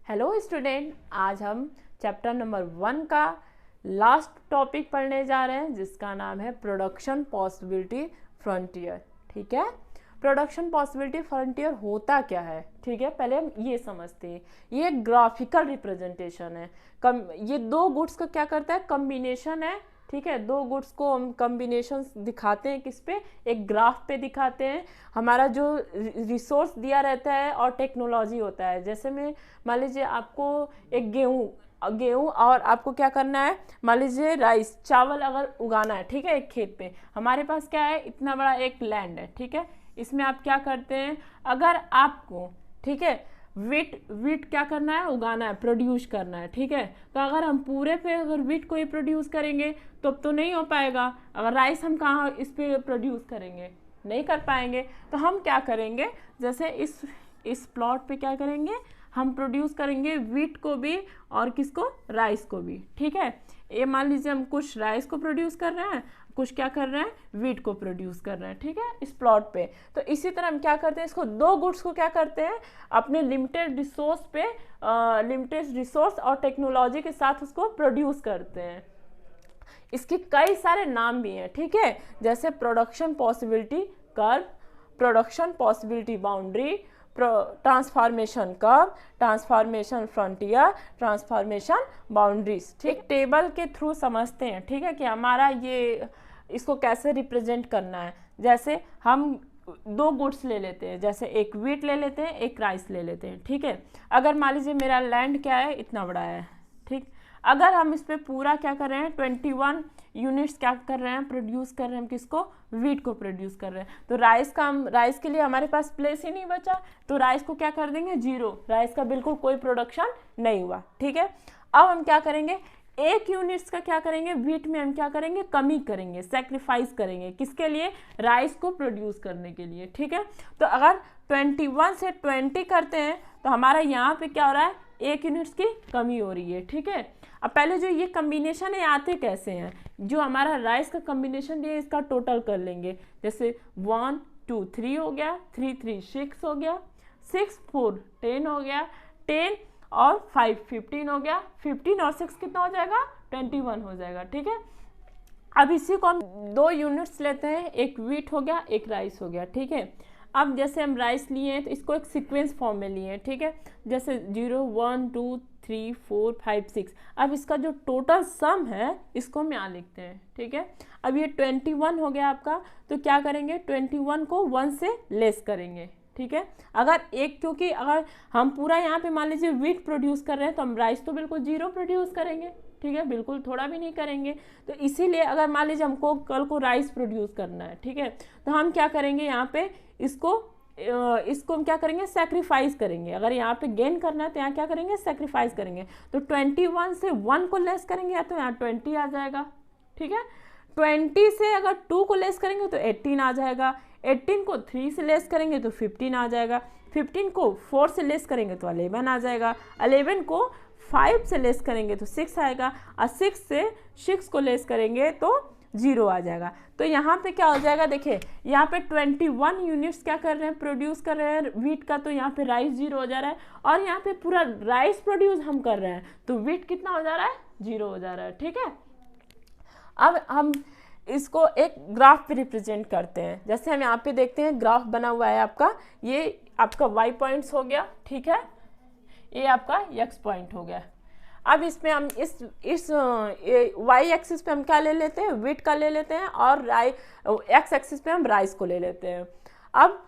Hello student, आज हम chapter number 1 का लास्ट टॉपिक पढ़ने जा रहे हैं जिसका नाम है प्रोडक्शन पॉसिबिलिटी फ्रंटियर। ठीक है, प्रोडक्शन पॉसिबिलिटी फ्रंटियर होता क्या है? ठीक है, पहले हम ये समझते हैं। ये एक ग्राफिकल रिप्रेजेंटेशन है। ये दो गुड्स का क्या करता है? कम्बिनेशन है। ठीक है, दो गुड्स को हम कम्बिनेशन दिखाते हैं किस पे? एक ग्राफ पे दिखाते हैं। हमारा जो रिसोर्स दिया रहता है और टेक्नोलॉजी होता है, जैसे मैं मान लीजिए आपको एक गेहूँ और आपको क्या करना है, मान लीजिए राइस चावल अगर उगाना है, ठीक है, एक खेत पे हमारे पास क्या है, इतना बड़ा एक लैंड है। ठीक है, इसमें आप क्या करते हैं, अगर आपको ठीक है वीट क्या करना है, उगाना है, प्रोड्यूस करना है। ठीक है, तो अगर हम पूरे पे अगर वीट को ही प्रोड्यूस करेंगे तो नहीं हो पाएगा। अगर राइस हम कहाँ इस पे प्रोड्यूस करेंगे, नहीं कर पाएंगे। तो हम क्या करेंगे, जैसे इस प्लॉट पे क्या करेंगे, हम प्रोड्यूस करेंगे वीट को भी और किसको, राइस को भी। ठीक है, ये मान लीजिए हम कुछ राइस को प्रोड्यूस कर रहे हैं, कुछ क्या कर रहे हैं, वीट को प्रोड्यूस कर रहे हैं। ठीक है, इस प्लॉट पे। तो इसी तरह हम क्या करते हैं, इसको दो गुड्स को क्या करते हैं, अपने लिमिटेड रिसोर्स पे लिमिटेड रिसोर्स और टेक्नोलॉजी के साथ उसको प्रोड्यूस करते हैं। इसके कई सारे नाम भी हैं। ठीक है, जैसे production possibility curve, production possibility boundary, transformation curve, transformation frontier, transformation boundaries. ठीक, टेबल के थ्रू समझते हैं। ठीक है, कि हमारा ये इसको कैसे रिप्रेजेंट करना है। जैसे हम दो गुड्स ले लेते हैं, जैसे एक वीट ले लेते हैं, एक राइस ले लेते हैं। ठीक है, अगर मान लीजिए मेरा लैंड क्या है, इतना बड़ा है। ठीक, अगर हम इस पे पूरा क्या कर रहे हैं, 21 यूनिट्स क्या कर रहे हैं, प्रोड्यूस कर रहे हैं, हम किसको, वीट को प्रोड्यूस कर रहे हैं। तो राइस के लिए हमारे पास प्लेस ही नहीं बचा, तो राइस को क्या कर देंगे, 0। राइस का बिल्कुल कोई प्रोडक्शन नहीं हुआ। ठीक है, अब हम क्या करेंगे, एक यूनिट्स का क्या करेंगे, वीट में हम क्या करेंगे, कमी करेंगे, सेक्रीफाइस करेंगे। किसके लिए, राइस को प्रोड्यूस करने के लिए। ठीक है, तो अगर 21 से 20 करते हैं तो हमारा यहाँ पे क्या हो रहा है, एक यूनिट्स की कमी हो रही है। ठीक है, अब पहले जो ये कम्बिनेशन है आते कैसे हैं, जो हमारा राइस का कम्बिनेशन है इसका टोटल कर लेंगे। जैसे 1 2 3 हो गया, 3 3 6 हो गया, 6 4 10 हो गया, 10 और 5 15 हो गया, 15 और 6 कितना हो जाएगा, 21 हो जाएगा। ठीक है, अब इसी को हम दो यूनिट्स लेते हैं, एक वीट हो गया, एक राइस हो गया। ठीक है, अब जैसे हम राइस लिए हैं तो इसको एक सीक्वेंस फॉर्म में लिए हैं। ठीक है, जैसे 0 1 2 3 4 5 6। अब इसका जो टोटल सम है इसको हम यहाँ लिखते हैं। ठीक है, अब ये 21 हो गया आपका, तो क्या करेंगे, 21 को 1 से लेस करेंगे। ठीक है, अगर एक, क्योंकि अगर हम पूरा यहाँ पे मान लीजिए वीट प्रोड्यूस कर रहे हैं तो हम राइस तो बिल्कुल 0 प्रोड्यूस करेंगे। ठीक है, बिल्कुल थोड़ा भी नहीं करेंगे। तो इसीलिए अगर मान लीजिए हमको कल को राइस प्रोड्यूस करना है, ठीक है, तो हम क्या करेंगे, यहाँ पे इसको हम क्या करेंगे, सेक्रीफाइस करेंगे। अगर यहाँ पे गेन करना है तो यहाँ क्या करेंगे, सेक्रीफाइस करेंगे। तो 21 से 1 को लेस करेंगे या तो यहाँ 20 आ जाएगा। ठीक है, 20 से अगर 2 को लेस करेंगे तो 18 आ जाएगा, 18 को 3 से लेस करेंगे तो 15 आ जाएगा, 15 को 4 से लेस करेंगे तो 11 आ जाएगा, 11 को 5 से लेस करेंगे तो 6 आएगा, और 6 से 6 को लेस करेंगे तो 0 आ जाएगा। तो यहाँ पे क्या हो जाएगा, देखिए यहाँ पे 21 यूनिट्स क्या कर रहे हैं, प्रोड्यूस कर रहे हैं वीट का, तो यहाँ पे राइस 0 हो जा रहा है, और यहाँ पे पूरा राइस प्रोड्यूस हम कर रहे हैं तो वीट कितना हो जा रहा है, 0 हो जा रहा है। ठीक है, अब हम इसको एक ग्राफ पे रिप्रेजेंट करते हैं। जैसे हम यहाँ पे देखते हैं ग्राफ बना हुआ है आपका, ये आपका वाई पॉइंट्स हो गया। ठीक है, ये आपका एक्स पॉइंट हो गया। अब इसमें हम इस वाई एक्सिस पे हम क्या ले लेते हैं, वीट का ले लेते हैं, और एक्स एक्सिस पे हम राइस को ले लेते हैं। अब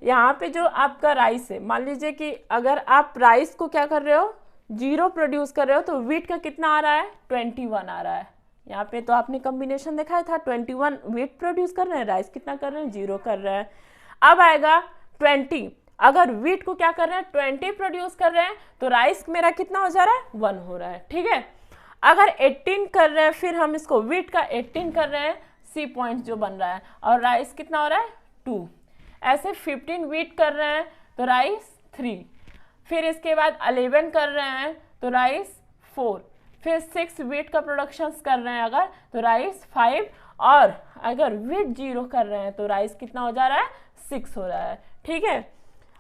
यहाँ पे जो आपका राइस है, मान लीजिए कि अगर आप राइस को क्या कर रहे हो, 0 प्रोड्यूस कर रहे हो, तो वीट का कितना आ रहा है, 21 आ रहा है। यहाँ पे तो आपने कम्बिनेशन दिखाया था, 21 वीट प्रोड्यूस कर रहे हैं, राइस कितना कर रहे हैं, 0 कर रहे हैं। अब आएगा 20, अगर वीट को क्या कर रहे हैं, 20 प्रोड्यूस कर रहे हैं, तो राइस मेरा कितना हो जा रहा है, 1 हो रहा है। ठीक है, अगर 18 कर रहे हैं, फिर हम इसको वीट का 18 कर रहे हैं, सी पॉइंट जो बन रहा है, और राइस कितना हो रहा है, 2। ऐसे 15 वीट कर रहे हैं तो राइस 3, फिर इसके बाद 11 कर रहे हैं तो राइस 4, फिर 6 वीट का प्रोडक्शन कर रहे हैं अगर, तो राइस 5, और अगर वीट 0 कर रहे हैं तो राइस कितना हो जा रहा है, 6 हो रहा है। ठीक है,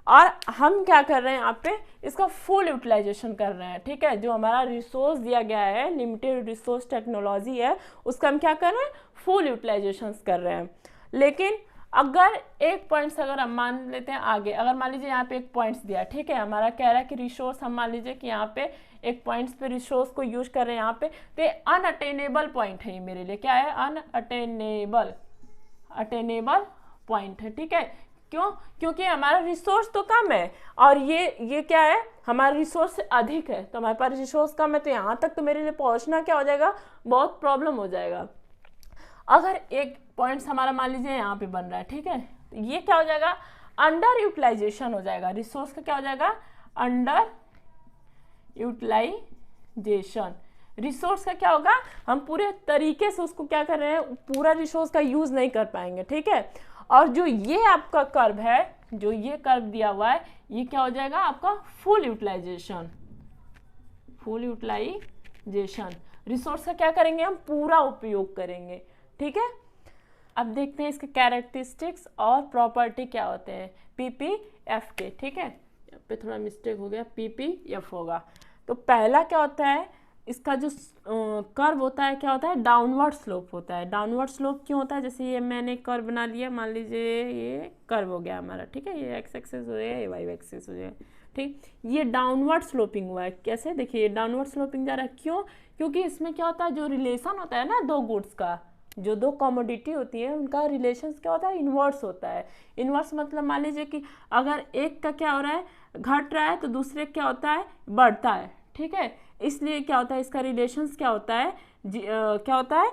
और हम क्या कर रहे हैं यहाँ पे, इसका फुल यूटिलाइजेशन कर रहे हैं, ठीक है। जो हमारा रिसोर्स दिया गया है, लिमिटेड रिसोर्स टेक्नोलॉजी है, उसका हम क्या कर रहे हैं, फुल यूटिलाइजेशन कर रहे हैं। लेकिन अगर एक पॉइंट्स अगर हम मान लेते हैं आगे, अगर मान लीजिए यहाँ पे एक पॉइंट्स दिया, ठीक है, हमारा कह रहा है कि रिसोर्स, हम मान लीजिए कि यहाँ पे एक पॉइंट्स पे रिसोर्स को यूज कर रहे हैं यहाँ पे, तो ये अनअटेनेबल पॉइंट है, ये मेरे लिए क्या है, अनअटेनेबल पॉइंट है, ठीक है। क्यों? क्योंकि हमारा रिसोर्स तो कम है और ये क्या है, हमारा रिसोर्स अधिक है, तो हमारे पास रिसोर्स कम है, तो यहाँ तक तो मेरे लिए पहुँचना क्या हो जाएगा, बहुत प्रॉब्लम हो जाएगा। अगर एक पॉइंट्स हमारा मान लीजिए यहाँ पे बन रहा है, ठीक है, तो ये क्या हो जाएगा, अंडर यूटिलाइजेशन हो जाएगा, रिसोर्स का क्या हो जाएगा, अंडर यूटिलाइजेशन। रिसोर्स का क्या होगा, हम पूरे तरीके से उसको क्या कर रहे हैं, पूरा रिसोर्स का यूज नहीं कर पाएंगे, ठीक है। और जो ये आपका कर्व है, जो ये कर्व दिया हुआ है, ये क्या हो जाएगा आपका फुल यूटिलाइजेशन। रिसोर्स का क्या करेंगे, हम पूरा उपयोग करेंगे, ठीक है। अब देखते हैं इसके कैरेक्टरिस्टिक्स और प्रॉपर्टी क्या होते हैं पीपीएफ के, ठीक है। यहाँ पे थोड़ा मिस्टेक हो गया, पीपीएफ होगा। तो पहला क्या होता है, इसका जो कर्व होता है, क्या होता है, डाउनवर्ड स्लोप होता है। डाउनवर्ड स्लोप क्यों होता है, जैसे ये मैंने कर्व बना लिया, मान लीजिए ये कर्व हो गया हमारा, ठीक है, ये एक्स एक्सिस हो जाएगा, ये वाई एक्सिस हो जाएगा, ठीक। ये डाउनवर्ड स्लोपिंग हुआ है, कैसे, देखिए ये डाउनवर्ड स्लोपिंग जा रहा है, क्यों, क्योंकि इसमें क्या होता है, जो रिलेशन होता है ना दो गुड्स का, जो दो कमोडिटी होती है, उनका रिलेशन क्या होता है, इन्वर्स होता है। इन्वर्स मतलब मान लीजिए कि अगर एक का क्या हो रहा है, घट रहा है, तो दूसरे क्या होता है, बढ़ता है, ठीक है। इसलिए क्या होता है, इसका रिलेशंस क्या होता है, क्या होता है,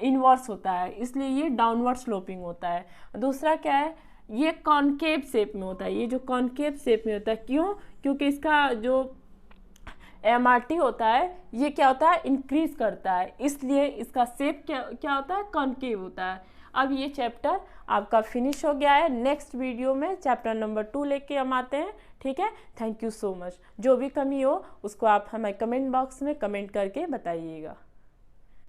इन्वर्स होता है, इसलिए ये डाउनवर्ड स्लोपिंग होता है। दूसरा क्या है, ये कॉनकेव शेप में होता है, ये जो कॉनकेव शेप में होता है, क्यों, क्योंकि इसका जो MRT होता है, ये क्या होता है, इंक्रीज करता है, इसलिए इसका शेप क्या होता है, कॉनकेव होता है। अब ये चैप्टर आपका फिनिश हो गया है। नेक्स्ट वीडियो में चैप्टर नंबर 2 लेके हम आते हैं, ठीक है। Thank you so much. जो भी कमी हो उसको आप हमें कमेंट बॉक्स में कमेंट करके बताइएगा।